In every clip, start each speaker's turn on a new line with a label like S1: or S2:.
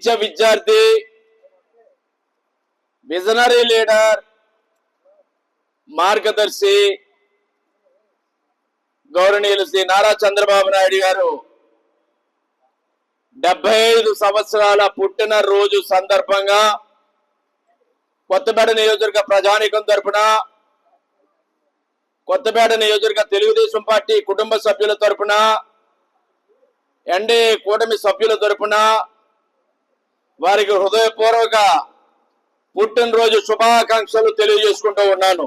S1: నిత్య విద్యార్థి, visionary leader, మార్గదర్శి గౌరవనీయులు శ్రీ నారా చంద్రబాబు నాయుడు గారు 75 సంవత్సరాల పుట్టినరోజు సందర్భంగా కొత్తపేట నియోజకవర్గ ప్రజానీకం తరపున, కొత్తపేట నియోజకవర్గ తెలుగుదేశం పార్టీ కుటుంబ సభ్యుల తరపున, ఎన్డీఏ కూటమి సభ్యుల తరపున వారికి హృదయపూర్వక పుట్టినరోజు శుభాకాంక్షలు తెలియజేసుకుంటూ ఉన్నాను.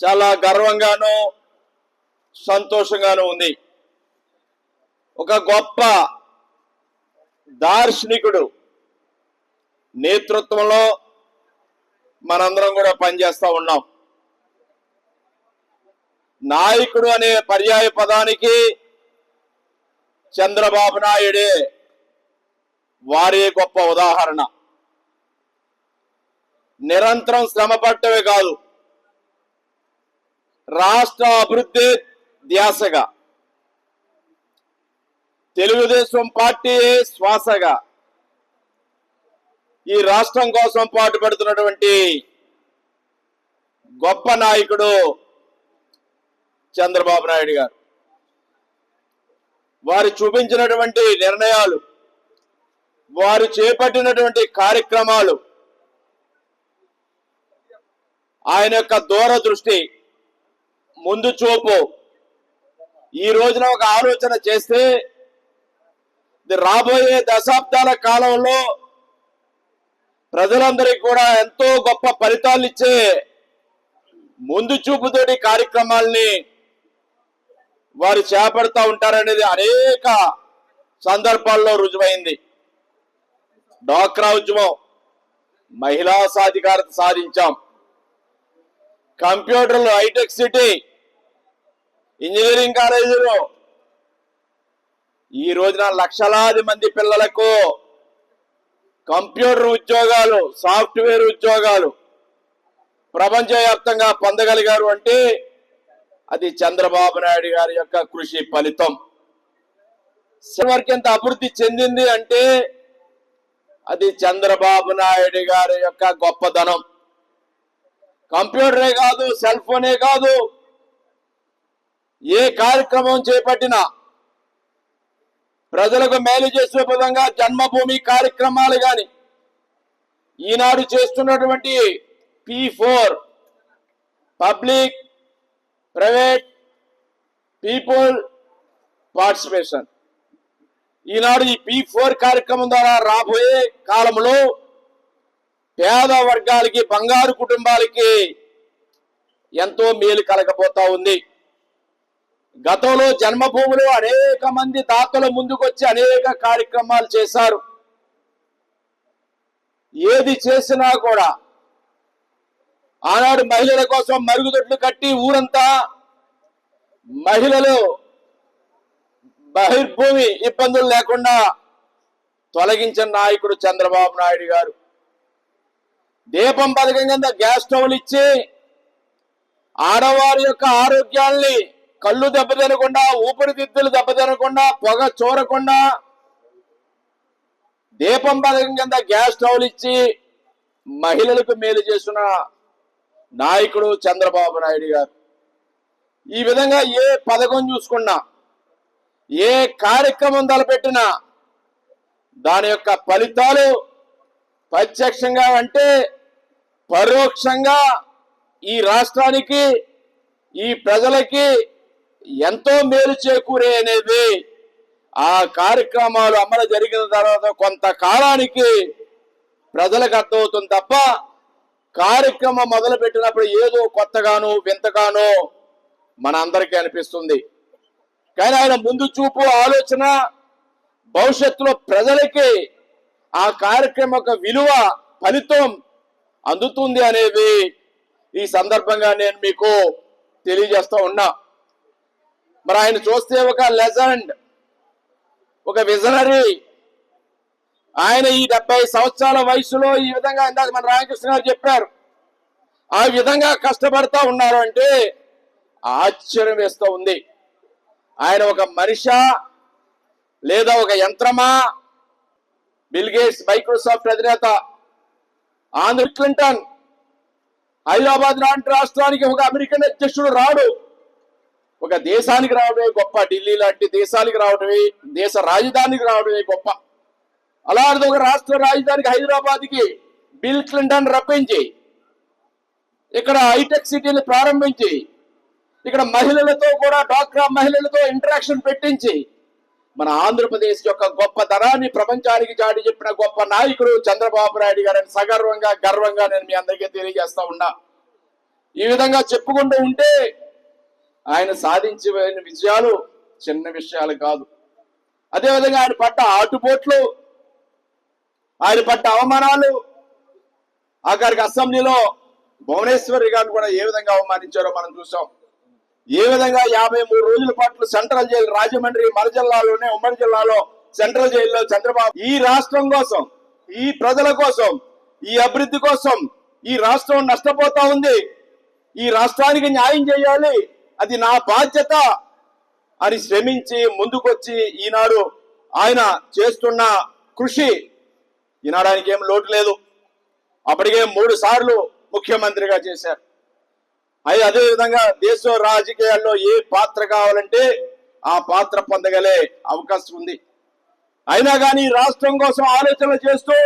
S1: చాలా గర్వంగాను సంతోషంగాను ఉంది. ఒక గొప్ప దార్శనికుడు నేతృత్వంలో మనందరం కూడా పనిచేస్తా ఉన్నాం. నాయకుడు అనే పర్యాయ పదానికి చంద్రబాబు నాయుడే వారే గొప్ప ఉదాహరణ. నిరంతరం శ్రమ పట్టవే కాదు, రాష్ట్ర అభివృద్ధి ధ్యాసగా, తెలుగుదేశం పార్టీ శ్వాసగా ఈ రాష్ట్రం కోసం పాటుపడుతున్నటువంటి గొప్ప నాయకుడు చంద్రబాబు నాయుడు గారు. వారు చూపించినటువంటి నిర్ణయాలు, వారు చేపట్టినటువంటి కార్యక్రమాలు, ఆయన యొక్క దూరదృష్టి, ముందు చూపు, ఈ రోజున ఒక ఆలోచన చేస్తే రాబోయే దశాబ్దాల కాలంలో ప్రజలందరికీ కూడా ఎంతో గొప్ప ఫలితాలు ఇచ్చే ముందు చూపుతోటి కార్యక్రమాల్ని వారు చేపడతా ఉంటారనేది అనేక సందర్భాల్లో రుజువైంది. డ్వాక్రా ఉద్యమం, మహిళా సాధికారత సాధించాం. కంప్యూటర్లు, హైటెక్ సిటీ, ఇంజనీరింగ్ కాలేజీలు, ఈ రోజున లక్షలాది మంది పిల్లలకు కంప్యూటర్ ఉద్యోగాలు, సాఫ్ట్వేర్ ఉద్యోగాలు ప్రపంచవ్యాప్తంగా పొందగలిగారు అంటే అది చంద్రబాబు నాయుడు గారి యొక్క కృషి ఫలితం. ఎంత అభివృద్ధి చెందింది అంటే అది చంద్రబాబు నాయుడు గారి యొక్క గొప్పదనం. కంప్యూటరే కాదు, సెల్ ఫోనే కాదు, ఏ కార్యక్రమం చేపట్టినా ప్రజలకు మేలు చేసే విధంగా జన్మభూమి కార్యక్రమాలు కానీ, ఈనాడు చేస్తున్నటువంటి P4 public private people participation, ఈనాడు ఈ P4 కార్యక్రమం ద్వారా రాబోయే కాలంలో పేద వర్గాలకి, బంగారు కుటుంబాలకి ఎంతో మేలు కలగబోతా ఉంది. గతంలో జన్మభూములు అనేక మంది దాతలు ముందుకొచ్చి అనేక కార్యక్రమాలు చేశారు. ఏది చేసినా కూడా ఆనాడు మహిళల కోసం మరుగుదొడ్లు కట్టి ఊరంతా మహిళలు బహిర్భూమి ఇబ్బందులు లేకుండా తొలగించిన నాయకుడు చంద్రబాబు నాయుడు గారు. దీపం పథకం కింద గ్యాస్ స్టవ్లు ఇచ్చి ఆడవారి యొక్క ఆరోగ్యాల్ని, కళ్ళు దెబ్బతినకుండా, ఊపిరితిత్తులు దెబ్బతినకుండా, పొగ చూరకుండా దీపం పథకం కింద గ్యాస్ స్టవ్లు ఇచ్చి మహిళలకు మేలు చేస్తున్న నాయకుడు చంద్రబాబు నాయుడు గారు. ఈ విధంగా ఏ పథకం చూసుకున్నా, ఏ కార్యక్రమం తలపెట్టినా దాని యొక్క ఫలితాలు ప్రత్యక్షంగా అంటే పరోక్షంగా ఈ రాష్ట్రానికి, ఈ ప్రజలకి ఎంతో మేలు చేకూరే అనేది ఆ కార్యక్రమాలు అమలు జరిగిన తర్వాత కొంతకాలానికి ప్రజలకు అర్థమవుతుంది తప్ప కార్యక్రమం మొదలు పెట్టినప్పుడు ఏదో కొత్తగానో వింతగానో మన అందరికీ అనిపిస్తుంది. కానీ ఆయన ముందు చూపు, ఆలోచన, భవిష్యత్తులో ప్రజలకి ఆ కార్యక్రమం యొక్క విలువ, ఫలితం అందుతుంది అనేది ఈ సందర్భంగా నేను మీకు తెలియజేస్తా ఉన్నా. మరి ఆయన చూస్తే ఒక లెజెండ్, ఒక విజనరీ. ఆయన ఈ 70 సంవత్సరాల వయసులో ఈ విధంగా, ఇందాక మన రామకృష్ణ గారు చెప్పారు, ఆ విధంగా కష్టపడతా ఉన్నారు అంటే ఆశ్చర్యం వేస్తూ ఉంది. ఆయన ఒక మనిషా లేదా ఒక యంత్రమా బిల్ గేట్స్ మైక్రోసాఫ్ట్ అధినేత, ఆంధ్ర క్లింటన్, హైదరాబాద్ లాంటి రాష్ట్రానికి ఒక అమెరికన్ అధ్యక్షుడు రాడు. ఒక దేశానికి రావడమే గొప్ప, ఢిల్లీ లాంటి దేశానికి రావడమే, దేశ రాజధానికి రావడమే గొప్ప. అలాంటిది ఒక రాష్ట్ర రాజధానికి హైదరాబాద్కి బిల్ క్లింటన్ రప్పించి ఇక్కడ హైటెక్ సిటీని ప్రారంభించి ఇక్కడ మహిళలతో కూడా, డ్వాక్రా మహిళలతో ఇంటరాక్షన్ పెట్టించి మన ఆంధ్రప్రదేశ్ యొక్క గొప్పతనాన్ని ప్రపంచానికి చాటి చెప్పిన గొప్ప నాయకుడు చంద్రబాబు నాయుడు గారని సగర్వంగా, గర్వంగా నేను మీ అందరికీ తెలియజేస్తా ఉన్నా. ఈ విధంగా చెప్పుకుంటూ ఉంటే ఆయన సాధించిన విజయాలు చిన్న విషయాలు కాదు. అదేవిధంగా ఆయన పడ్డ ఆటుపోట్లు, ఆయన పడ్డ అవమానాలు, ఆఖరికి అసెంబ్లీలో భువనేశ్వరి గారిని కూడా ఏ విధంగా అవమానించారో మనం చూసాం. ఏ విధంగా 53 రోజుల పాటు సెంట్రల్ జైలు, రాజమండ్రి మన జిల్లాలోనే, ఉమ్మడి జిల్లాలో సెంట్రల్ జైల్లో చంద్రబాబు ఈ రాష్ట్రం కోసం, ఈ ప్రజల కోసం, ఈ అభివృద్ధి కోసం, ఈ రాష్ట్రం నష్టపోతా ఉంది, ఈ రాష్ట్రానికి న్యాయం చేయాలి, అది నా బాధ్యత అని శ్రమించి ముందుకొచ్చి ఈనాడు ఆయన చేస్తున్న కృషి, ఈనాడు ఆయనకి ఏం లోటు లేదు. అప్పటికే 3 సార్లు ముఖ్యమంత్రిగా చేశారు. అదేవిధంగా దేశ రాజకీయాల్లో ఏ పాత్ర కావాలంటే ఆ పాత్ర పొందగలే అవకాశం ఉంది. అయినా కానీ రాష్ట్రం కోసం ఆలోచన చేస్తూ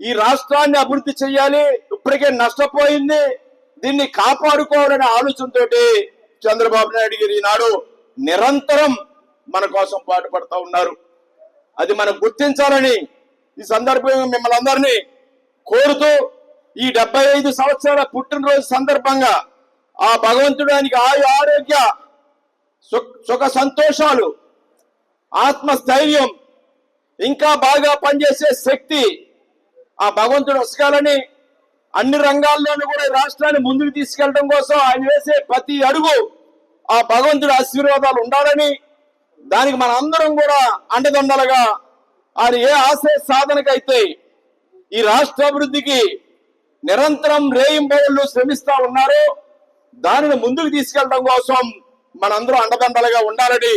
S1: ఈ రాష్ట్రాన్ని అభివృద్ధి చేయాలి, ఇప్పటికే నష్టపోయింది, దీన్ని కాపాడుకోవాలనే ఆలోచనతో చంద్రబాబు నాయుడు గారు ఈనాడు నిరంతరం మన కోసం పాటుపడుతూ ఉన్నారు. అది మనం గుర్తించాలని ఈ సందర్భంగా మిమ్మల్ని అందరినీ కోరుతూ, ఈ 75 సంవత్సరాల పుట్టినరోజు సందర్భంగా ఆ భగవంతుడు ఆయనకి ఆరోగ్య, సుఖ సంతోషాలు, ఆత్మస్థైర్యం, ఇంకా బాగా పనిచేసే శక్తి ఆ భగవంతుడు వసగాలని, అన్ని రంగాల్లోనూ కూడా రాష్ట్రాన్ని ముందుకు తీసుకెళ్లడం కోసం ఆయన వేసే ప్రతి అడుగు ఆ భగవంతుడి ఆశీర్వాదాలు ఉండాలని, దానికి మన అందరం కూడా అండదండలుగా ఆయన ఏ ఆశయ సాధనకైతే ఈ రాష్ట్ర అభివృద్ధికి నిరంతరం రేయింబవళ్ళు శ్రమిస్తా ఉన్నారో దానిని ముందుకు తీసుకెళ్లడం కోసం మనందరూ అండదండలుగా ఉండాలని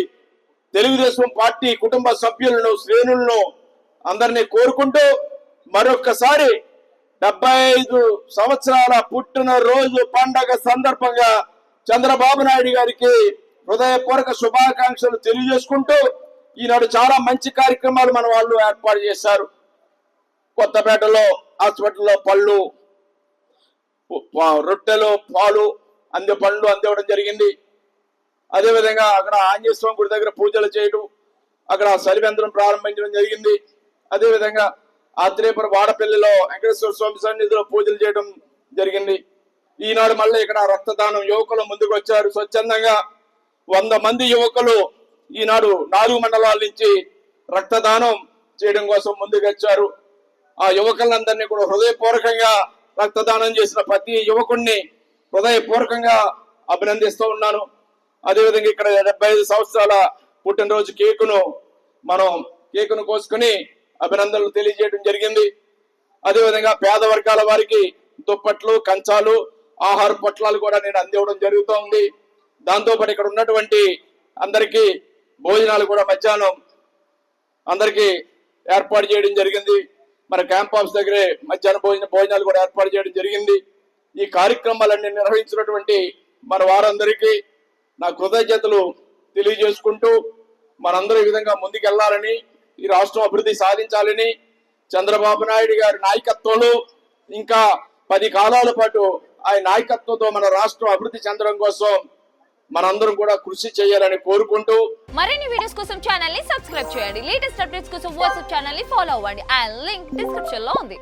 S1: తెలుగుదేశం పార్టీ కుటుంబ సభ్యులను, శ్రేణులను అందరినీ కోరుకుంటూ మరొక్కసారి 75 సంవత్సరాల పుట్టినరోజు పండగ సందర్భంగా చంద్రబాబు నాయుడు గారికి హృదయపూర్వక శుభాకాంక్షలు తెలియజేసుకుంటూ, ఈనాడు చాలా మంచి కార్యక్రమాలు మన వాళ్ళు ఏర్పాటు చేశారు. కొత్తపేటలో హాస్పిటల్లో పళ్ళు, రొట్టెలు, పాలు పండ్లు అందివ్వడం జరిగింది. అదేవిధంగా అక్కడ ఆంజనేయ స్వామి గుడి దగ్గర పూజలు చేయడం, అక్కడ సలివేంద్రం ప్రారంభించడం జరిగింది. అదేవిధంగా ఆత్రేయపురం వాడపల్లిలో వెంకటేశ్వర స్వామి సన్నిధిలో పూజలు చేయడం జరిగింది. ఈనాడు మళ్ళీ ఇక్కడ రక్తదానం, యువకులు ముందుకు వచ్చారు. స్వచ్ఛందంగా 100 మంది యువకులు ఈనాడు 4 మండలాల నుంచి రక్తదానం చేయడం కోసం ముందుకు వచ్చారు. ఆ యువకులందరినీ కూడా హృదయపూర్వకంగా, రక్తదానం చేసిన ప్రతి యువకుడిని హృదయపూర్వకంగా అభినందిస్తూ ఉన్నాను. అదేవిధంగా ఇక్కడ 75 సంవత్సరాల పుట్టినరోజు కేకును కోసుకుని అభినందనలు తెలియజేయడం జరిగింది. అదేవిధంగా పేద వర్గాల వారికి దుప్పట్లు, కంచాలు, ఆహార పొట్లాలు కూడా నేను అందివ్వడం జరుగుతూ ఉంది. దాంతోపాటు ఇక్కడ ఉన్నటువంటి అందరికీ భోజనాలు కూడా మధ్యాహ్నం అందరికీ ఏర్పాటు చేయడం జరిగింది. మన క్యాంప్ హౌస్ దగ్గరే మధ్యాహ్న భోజనాలు కూడా ఏర్పాటు చేయడం జరిగింది. ఈ కార్యక్రమాలన్నీ నిర్వహించినటువంటి మన వారందరికీ నా కృతజ్ఞతలు తెలియజేసుకుంటూ, మనందరూ ఈ విధంగా ముందుకెళ్లాలని, ఈ రాష్ట్రం అభివృద్ధి సాధించాలని చంద్రబాబు నాయుడు గారి నాయకత్వంలో ఇంకా 10 కాలాల పాటు ఆయన నాయకత్వంతో మన రాష్ట్రం అభివృద్ధి చెందడం కోసం మనందరం కూడా కృషి చేయాలని కోరుకుంటూ,
S2: మరిన్ని వీడియోస్ కోసం ఛానల్ ని సబ్స్క్రైబ్ చేయండి. లేటెస్ట్ అప్డేట్స్ కోసం వాట్సాప్ ఛానల్ ని ఫాలో అవ్వండి. ఆ లింక్ డిస్క్రిప్షన్ లో ఉంది.